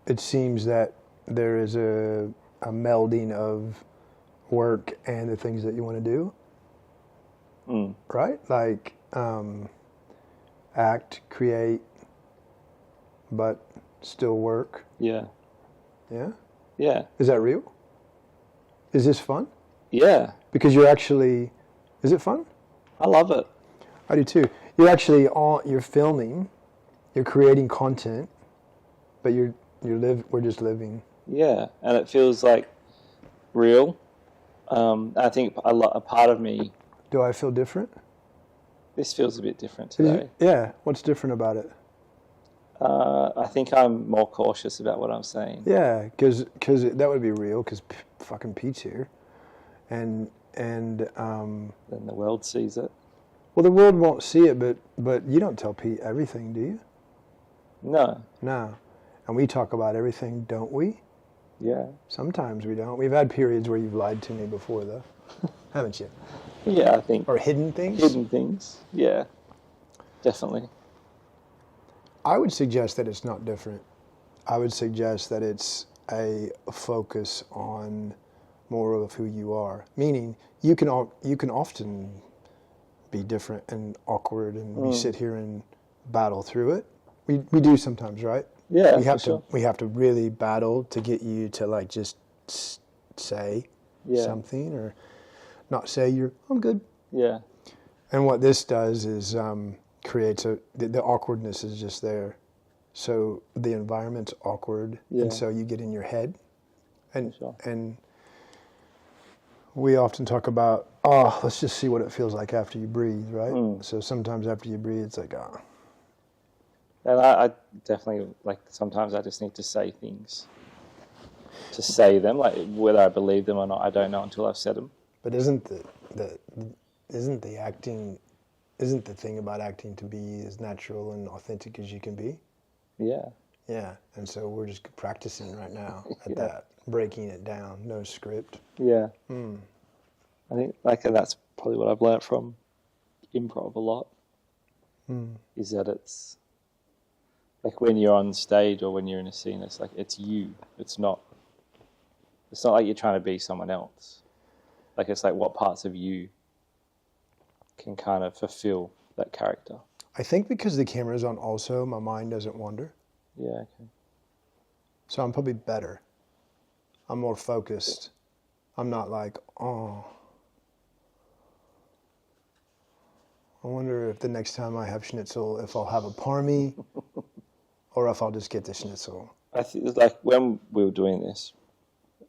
it seems that there is a melding of work and the things that you want to do, right? Like act, create, but still work. Yeah. Yeah? Yeah. Is that real? Is this fun? Yeah. Because you're actually, is it fun? I love it. I do too. You're filming, you're creating content, but we're just living. Yeah, and it feels like real. I think a part of me. Do I feel different? This feels a bit different today. Yeah. What's different about it? I think I'm more cautious about what I'm saying. Yeah, because that would be real. Because fucking Pete's here, and then the world sees it. Well, the world won't see it, but you don't tell Pete everything, do you? No. No, and we talk about everything, don't we? Yeah. Sometimes we don't. We've had periods where you've lied to me before, though, haven't you? Yeah, I think. Or hidden things. Hidden things. Yeah, definitely. I would suggest that it's not different. I would suggest that it's a focus on more of who you are. Meaning, you can often be different and awkward, and we sit here and battle through it. We do sometimes, right? Yeah, we have to really battle to get you to like just say something or not say I'm good. Yeah. And what this does is creates the awkwardness is just there. So the environment's awkward, and so you get in your head, and we often talk about, let's just see what it feels like after you breathe, right? So sometimes after you breathe, it's like, And I definitely, like, sometimes I just need to say things. To say them, like, whether I believe them or not, I don't know until I've said them. But isn't the thing about acting to be as natural and authentic as you can be? Yeah. Yeah, and so we're just practicing right now at that, breaking it down, no script. Yeah. I think, like, and that's probably what I've learnt from improv a lot, is that it's, like, when you're on stage or when you're in a scene, it's like, it's you. It's not like you're trying to be someone else. Like, it's like what parts of you can kind of fulfill that character. I think because the camera's on also, my mind doesn't wander. Yeah, okay. So I'm probably better. I'm more focused. I'm not like, I wonder if the next time I have schnitzel, if I'll have a parmy or if I'll just get the schnitzel. I think, like, when we were doing this,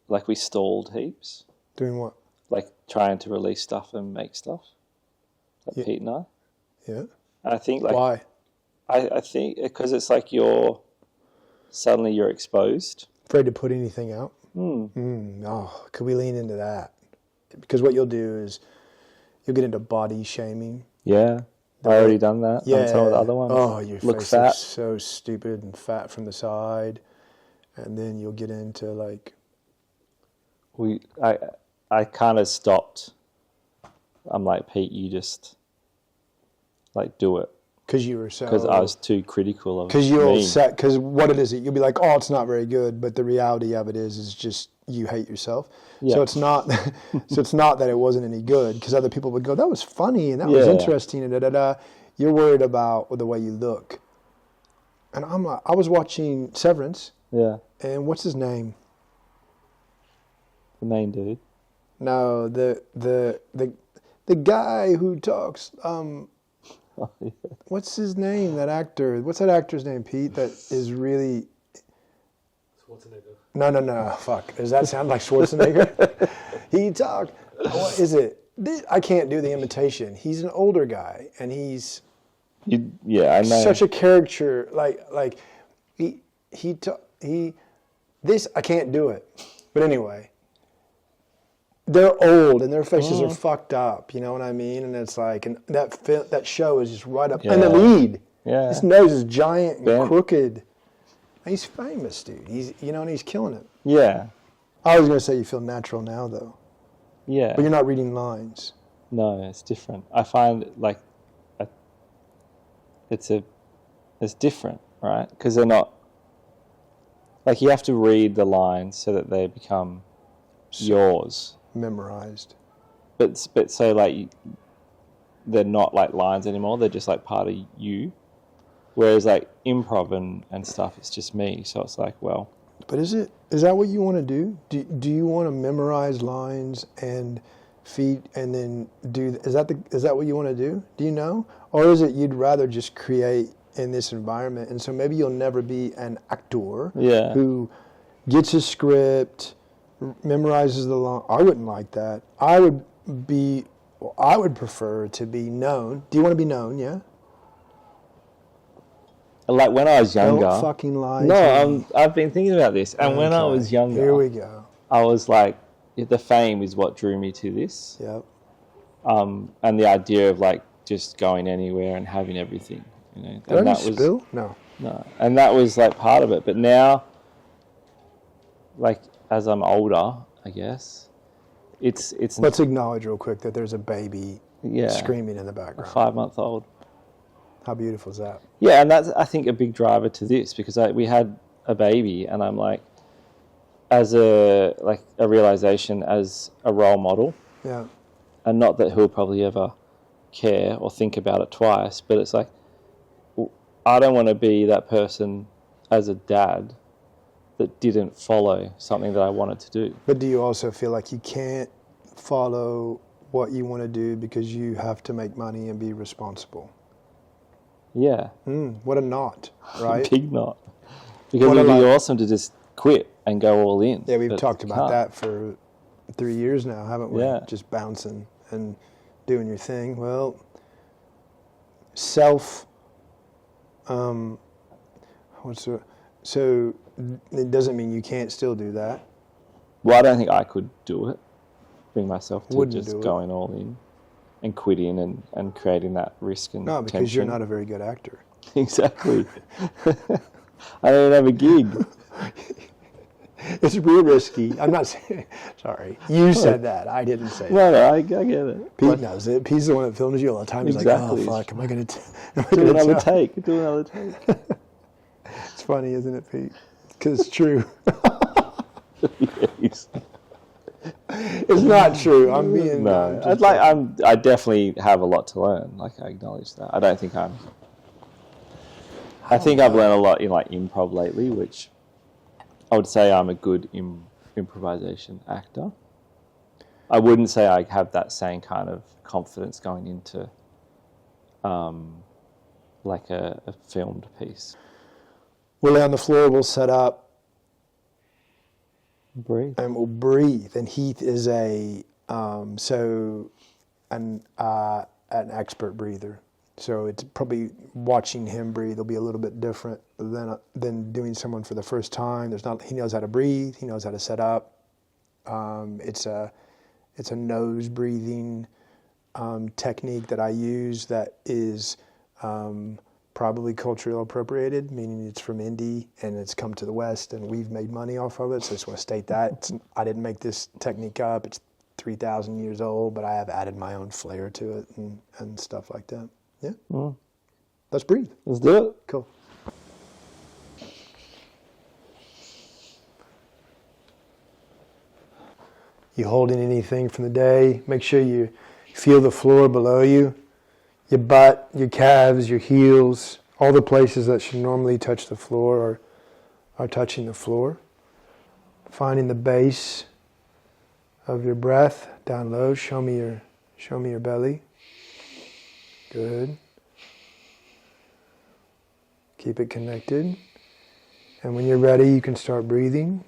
like, we stalled heaps. Doing what? Like, trying to release stuff and make stuff. Like Pete and I. Yeah. And I think, like... Why? I think because it's like suddenly you're exposed. Afraid to put anything out? Could we lean into that? Because what you'll do is you'll get into body shaming. Yeah. I already done that on some of the other ones. Oh, your look face fat. looks so stupid and fat from the side. And then you'll get into like... I kind of stopped. I'm like, Pete, you just like do it. Because you were so... Because I was too critical of it. Because what it is, you'll be like, oh, it's not very good. But the reality of it is just you hate yourself. Yeah. So it's not that it wasn't any good. Because other people would go, that was funny and that was interesting and da-da-da. You're worried about the way you look. And I was watching Severance. Yeah. And what's his name? The main dude. No, the guy who talks... What's his name, that actor? What's that actor's name, Pete, that is really... Schwarzenegger. No. Fuck. Does that sound like Schwarzenegger? He talked... What is it? I can't do the imitation. He's an older guy, and he's... I know. Such a caricature. Like I can't do it. But anyway... They're old and their faces are fucked up, you know what I mean? And it's like, and that show is just right up. Yeah. And the lead, his nose is giant and crooked. And he's famous, dude. And he's killing it. Yeah. I was going to say you feel natural now, though. Yeah. But you're not reading lines. No, it's different. I find like it's different, right? Because they're not. like you have to read the lines so that they become yours. Memorized. But so like they're not like lines anymore. They're just like part of you. Whereas like improv and stuff, it's just me. So it's like, well. But is that what you want to do? Do you want to memorize lines and feed and then is that what you want to do? Do you know? Or is it you'd rather just create in this environment, and so maybe you'll never be an actor who gets a script, memorizes the line. I wouldn't like that. I would prefer to be known. Do you want to be known? Yeah. Like when I was younger. Don't fucking lie. No, I've been thinking about this, and when I was younger, here we go. I was like, the fame is what drew me to this. Yep. And the idea of like just going anywhere and having everything, you know. Did I just spill? No. No, and that was like part of it. But now, like as I'm older, I guess, it's. Let's acknowledge real quick that there's a baby screaming in the background. A 5-month-old. How beautiful is that? Yeah, and that's I think a big driver to this because we had a baby, and I'm like, as a realization as a role model. Yeah. And not that he'll probably ever care or think about it twice, but it's like, I don't want to be that person as a dad that didn't follow something that I wanted to do. But do you also feel like you can't follow what you want to do because you have to make money and be responsible? Yeah. What a knot, right? Big knot. Because it would be awesome to just quit and go all in. Yeah, we've talked about that for 3 years now, haven't we? Yeah. Just bouncing and doing your thing. Well, so it doesn't mean you can't still do that. Well, I don't think I could do it. Bring myself to Wouldn't just going all in and quitting and creating that risk and no, because tension. you're not a very good actor. Exactly. I don't have a gig. It's real risky. I'm not saying. Sorry, you said that. I didn't say that. No, I get it. Pete knows it. Pete's the one that films you all the time. He's Exactly. like, oh fuck, am I going to Do another take. Do another take. It's funny, isn't it, Pete? Because it's true. Yes. It's not true. I'm being. No, I definitely have a lot to learn. Like I acknowledge that. I don't think I'm. I think I've learned a lot in like improv lately, which I would say I'm a good improvisation actor. I wouldn't say I have that same kind of confidence going into like a filmed piece. We'll lay on the floor. We'll set up. Breathe. And we'll breathe. And Heath is an expert breather. So it's probably watching him breathe will be a little bit different than doing someone for the first time. He knows how to breathe. He knows how to set up. It's a nose breathing technique that I use that is probably culturally appropriated, meaning it's from Indy and it's come to the West and we've made money off of it. So I just want to state that. I didn't make this technique up. It's 3,000 years old, but I have added my own flair to it and stuff like that. Yeah. Mm. Let's breathe. Let's do it. Cool. You holding anything from the day, make sure you feel the floor below you, your butt, your calves, your heels, all the places that should normally touch the floor are touching the floor. Finding the base of your breath down low. Show me your belly. Good. Keep it connected. And when you're ready, you can start breathing.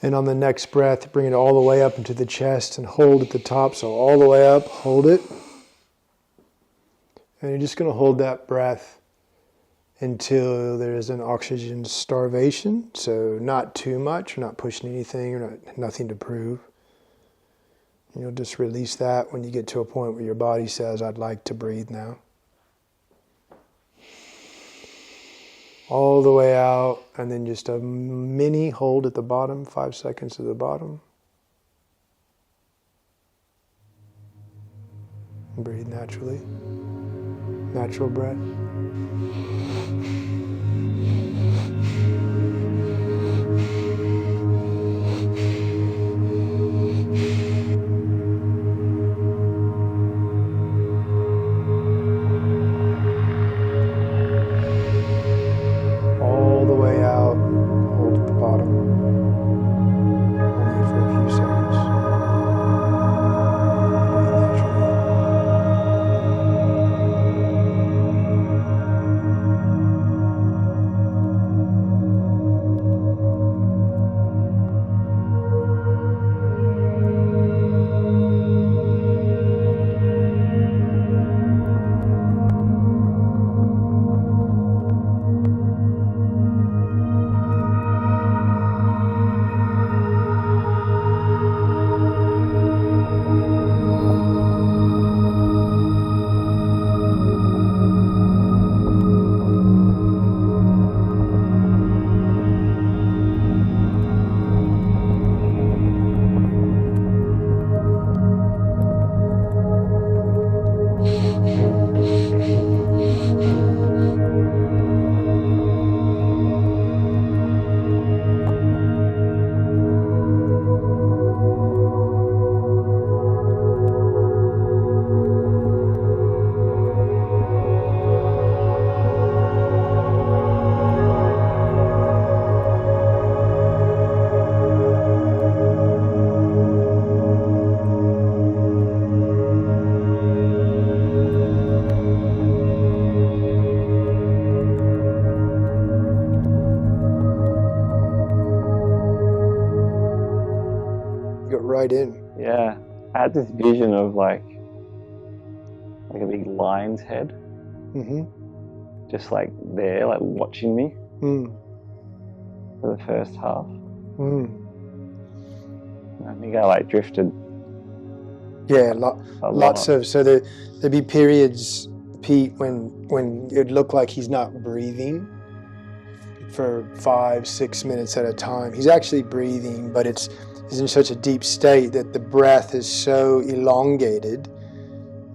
And on the next breath, bring it all the way up into the chest and hold at the top. So all the way up, hold it. And you're just going to hold that breath until there is an oxygen starvation. So not too much, you're not pushing anything, or nothing to prove. You'll just release that when you get to a point where your body says, I'd like to breathe now. All the way out, and then just a mini hold at the bottom, 5 seconds at the bottom. Breathe naturally. Natural breath. All the way out. Hold at the bottom. Only for a few seconds. Breathe naturally. Right in. Yeah. I had this vision of like a big lion's head. Mm-hmm. Just like there, like watching me for the first half. And I think I like drifted. Yeah, lots of, so there'd be periods, Pete, when it'd look like he's not breathing for 5-6 minutes at a time. He's actually breathing, but he's in such a deep state that the breath is so elongated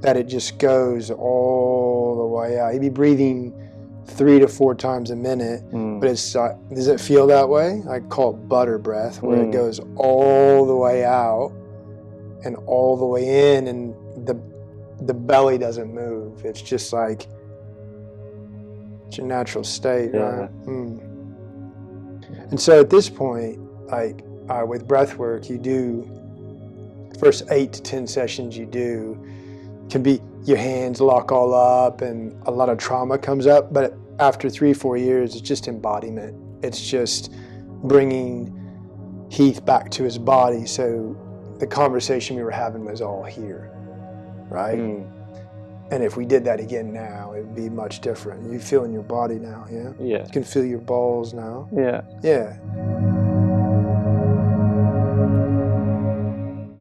that it just goes all the way out. He'd be breathing 3 to 4 times a minute, but it's does it feel that way? I call it butter breath, where it goes all the way out and all the way in, and the belly doesn't move. It's just like it's your natural state, right? And so at this point, like with breath work, you do first 8 to 10 sessions you do can be your hands lock all up and a lot of trauma comes up, but after 3-4 years, it's just embodiment. It's just bringing Heath back to his body. So the conversation we were having was all here, right? And if we did that again now, it would be much different. You feel in your body now, yeah? Yeah. You can feel your balls now. Yeah. Yeah.